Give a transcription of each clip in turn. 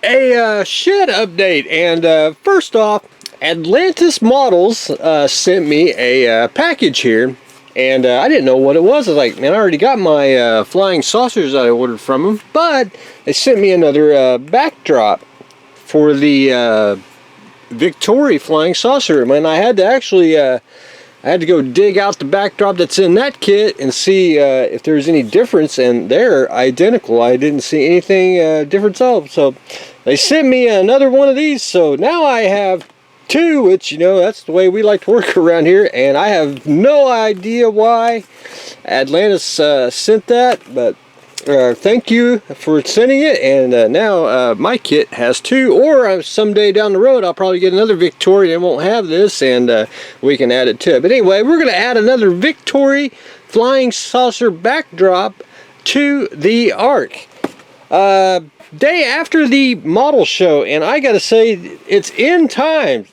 A shed update, and first off, Atlantis Models sent me a package here, and I didn't know what it was. I was like, man, I already got my flying saucers that I ordered from them, but they sent me another backdrop for the Victory flying saucer, and I had to actually I had to go dig out the backdrop that's in that kit and see if there's any difference, and they're identical. I didn't see anything different. So they sent me another one of these, so now I have two, which, you know, that's the way we like to work around here, and I have no idea why Atlantis sent that, but thank you for sending it. And now my kit has two, or someday down the road I'll probably get another Victory and won't have this, and we can add it to it. But anyway, we're going to add another Victory flying saucer backdrop to the Ark. Day after the model show, and I gotta say, it's in times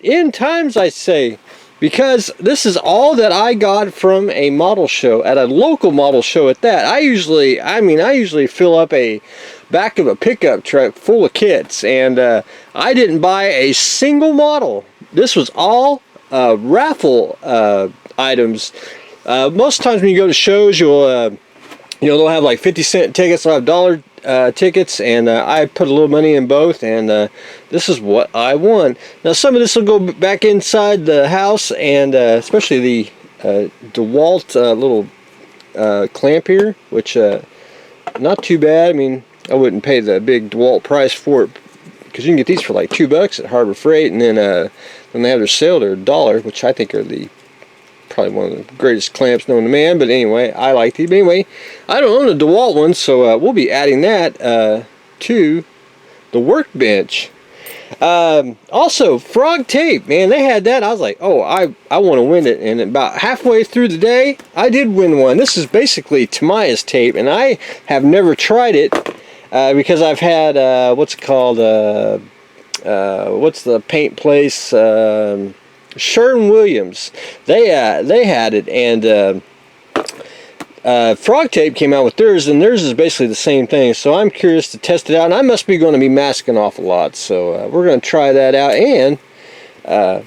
I say, because this is all that I got from a model show, at a local model show at that. I usually fill up a back of a pickup truck full of kits, and I didn't buy a single model. This was all raffle items. Most times when you go to shows, you'll they'll have like 50-cent tickets, they'll have dollar tickets, and I put a little money in both, and this is what I won. Now some of this will go back inside the house, and especially the DeWalt little clamp here, which not too bad. I mean, I wouldn't pay the big DeWalt price for it, because you can get these for like $2 at Harbor Freight, and then when they have their sale, they're $1, which I think are probably one of the greatest clamps known to man. But anyway, I like these. But anyway, I don't own a DeWalt one, so we'll be adding that to the workbench. Also, frog tape, man, they had that. I was like, oh, I want to win it. And about halfway through the day, I did win one. This is basically Tamiya's tape, and I have never tried it because I've had what's it called? What's the paint place? Sherwin-Williams. They had it, and Frog Tape came out with theirs, and theirs is basically the same thing. So I'm curious to test it out, and I must be going to be masking off a lot. So we're going to try that out, and a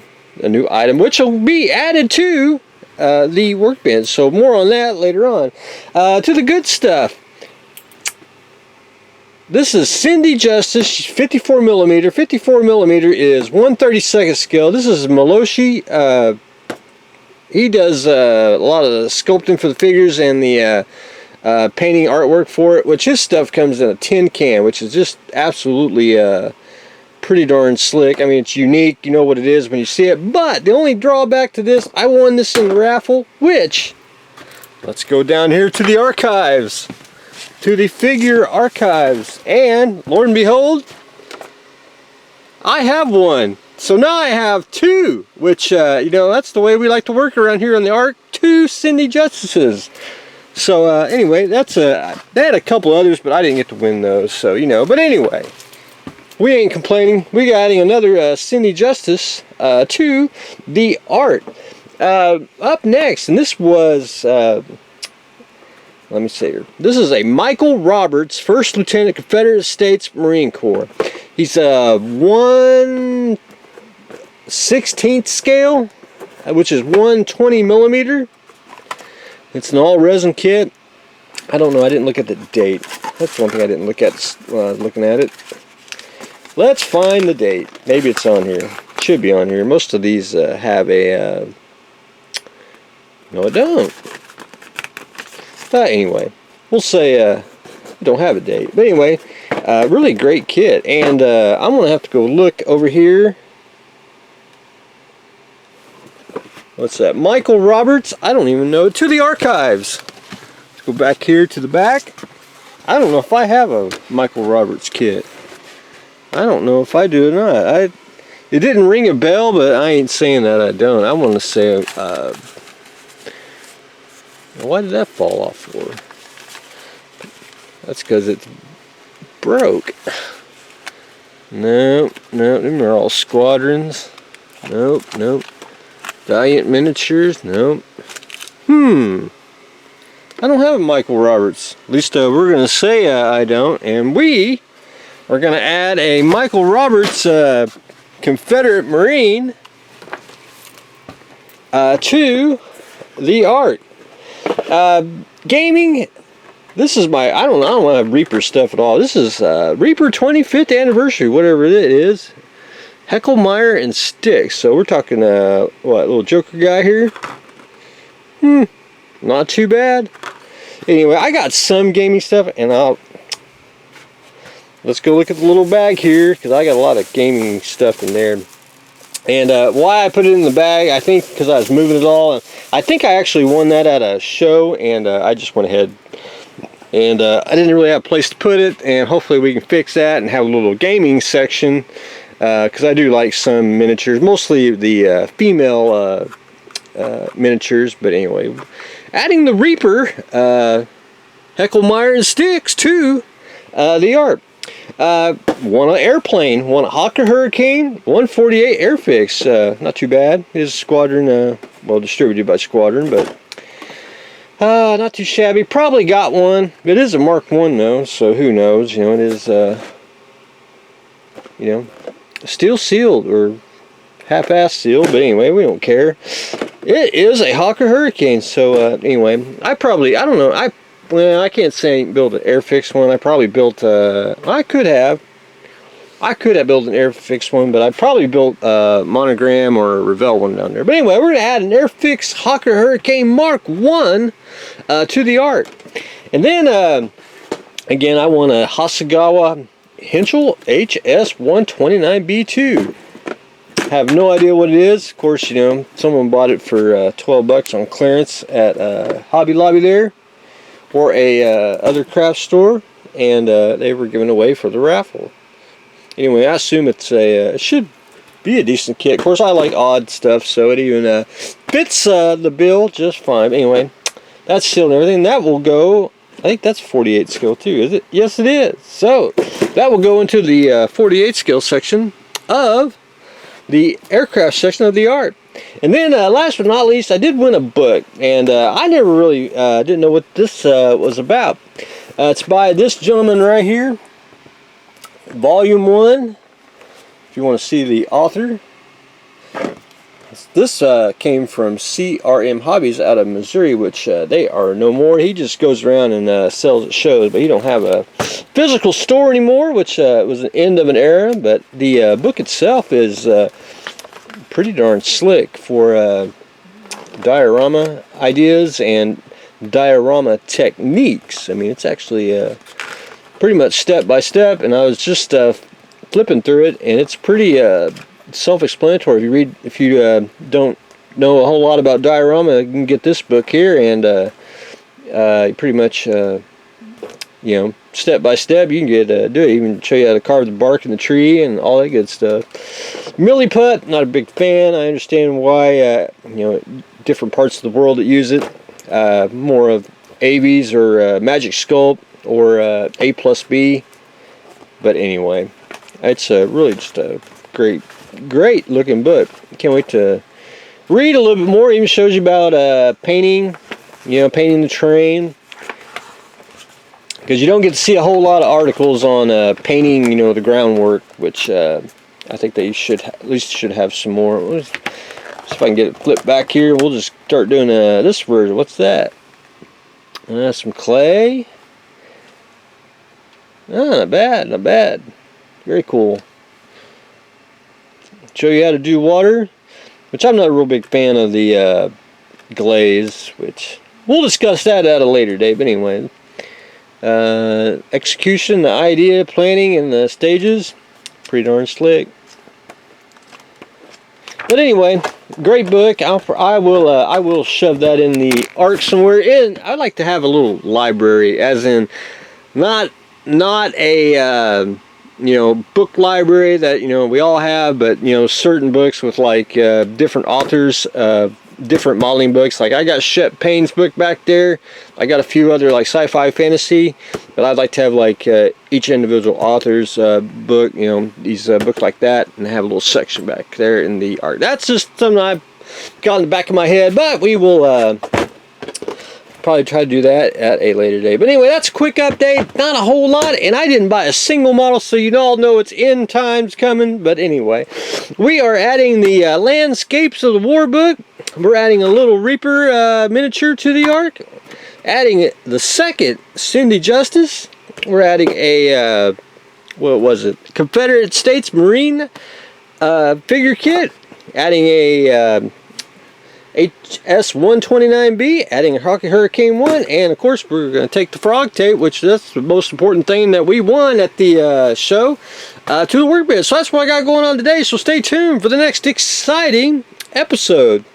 new item which will be added to the workbench. So more on that later on. To the good stuff. This is Cindy Justice, 54 millimeter. 54 millimeter is 1/32 scale. This is Maloshi. He does a lot of the sculpting for the figures and the painting artwork for it, which his stuff comes in a tin can, which is just absolutely pretty darn slick. I mean, it's unique. You know what it is when you see it. But the only drawback to this, I won this in the raffle, which, let's go down here to the archives. To the figure archives, and Lord and behold, I have one. So now I have two, which that's the way we like to work around here on the Ark. Two Cindy Justices. So anyway, that's they had a couple others, but I didn't get to win those. So but anyway, we ain't complaining. We adding another Cindy Justice to the Ark. Up next, and this was. Let me see here. This is a Michael Roberts, 1st Lieutenant, Confederate States Marine Corps. He's a 1/16 scale, which is 120 millimeter. It's an all resin kit. I don't know. I didn't look at the date. That's one thing I didn't look at when I was looking at it. Let's find the date. Maybe it's on here. It should be on here. Most of these have a. No, it don't. But anyway, we'll say don't have a date. But anyway, really great kit, and I'm gonna have to go look over here. What's that? Michael Roberts. I don't even know. To the archives. Let's go back here to the back. I don't know if I have a Michael Roberts kit. I don't know if I do or not. It didn't ring a bell, but I ain't saying that I don't. I want to say. Why did that fall off for? That's because it's broke. No, them are all squadrons. Nope. Valiant Miniatures. Nope. I don't have a Michael Roberts. At least we're going to say I don't. And we we're going to add a Michael Roberts Confederate Marine to the art. Gaming, this is my, I don't want to have Reaper stuff at all. This is Reaper 25th anniversary, whatever it is. Hecklemeyer and Sticks. So we're talking, what, little Joker guy here? Not too bad. Anyway, I got some gaming stuff, and let's go look at the little bag here, because I got a lot of gaming stuff in there. And why I put it in the bag, I think because I was moving it all. I think I actually won that at a show, and I just went ahead. And I didn't really have a place to put it, and hopefully we can fix that and have a little gaming section, because I do like some miniatures, mostly the female miniatures. But anyway, adding the Reaper, Hecklemeyer and Sticks to the art. One an airplane, one a Hawker Hurricane, 148 Airfix, not too bad. His squadron, well, distributed by Squadron, but not too shabby. Probably got one. It is a Mark 1 though, so who knows? You know, it is, you know, steel sealed or half-ass sealed, but anyway, we don't care. It is a Hawker Hurricane, so anyway, I don't know, well, I can't say build an Airfix one. I probably built, I could have built an Airfix one, but I probably built a Monogram or a Revell one down there. But anyway, we're going to add an Airfix Hawker Hurricane Mark 1 to the art. And then, again, I want a Hasegawa HS129B2. Have no idea what it is. Of course, you know, someone bought it for 12 bucks on clearance at Hobby Lobby there, or a other craft store, and they were given away for the raffle. Anyway, I assume it's a it should be a decent kit. Of course, I like odd stuff, so it even fits the bill just fine. Anyway, that's sealed and everything. That will go, I think that's 48 skill too, is it? Yes, it is. So that will go into the 48 skill section of the aircraft section of the art. And then last but not least, I did win a book, and I never really didn't know what this was about. It's by this gentleman right here, Volume 1, if you want to see the author. This came from CRM Hobbies out of Missouri, which they are no more. He just goes around and sells at shows, but he don't have a physical store anymore, which was the end of an era. But the book itself is pretty darn slick for diorama ideas and diorama techniques. I mean, it's actually pretty much step by step, and I was just flipping through it, and it's pretty self-explanatory. If you don't know a whole lot about diorama, you can get this book here, and pretty much you know, step by step you can get do it. Even show you how to carve the bark in the tree and all that good stuff. Milliput, not a big fan. I understand why you know, different parts of the world that use it. More of AVs or Magic Sculpt or A+B. But anyway, it's really just a great looking book. Can't wait to read a little bit more. It even shows you about painting, you know, painting the terrain, because you don't get to see a whole lot of articles on painting, you know, the groundwork, which I think they should at least should have some more. Let's see if I can get it flipped back here. We'll just start doing this version. What's that? Some clay. Not bad, not bad. Very cool. Show you how to do water, which I'm not a real big fan of the glaze, which we'll discuss that at a later date. But anyway, execution, the idea, planning, and the stages, pretty darn slick. But anyway, great book. I will shove that in the art somewhere. And I'd like to have a little library, as in not a you know, book library that, you know, we all have, but, you know, certain books with like different authors, different modeling books. Like I got Shep Payne's book back there. I got a few other like sci-fi fantasy, but I'd like to have like each individual author's book, you know, these books like that, and have a little section back there in the art. That's just something I've got in the back of my head, but we will probably try to do that at a later date. But anyway, that's a quick update. Not a whole lot, and I didn't buy a single model, so you all know it's end times coming. But anyway, we are adding the landscapes of the war book. We're adding a little Reaper miniature to the Ark. Adding the second Cindy Justice. We're adding a, what was it? Confederate States Marine figure kit. Adding a HS129B, adding a Hockey Hurricane 1, and of course we're going to take the frog tape, which that's the most important thing that we won at the show, to the workbench. So that's what I got going on today, so stay tuned for the next exciting episode.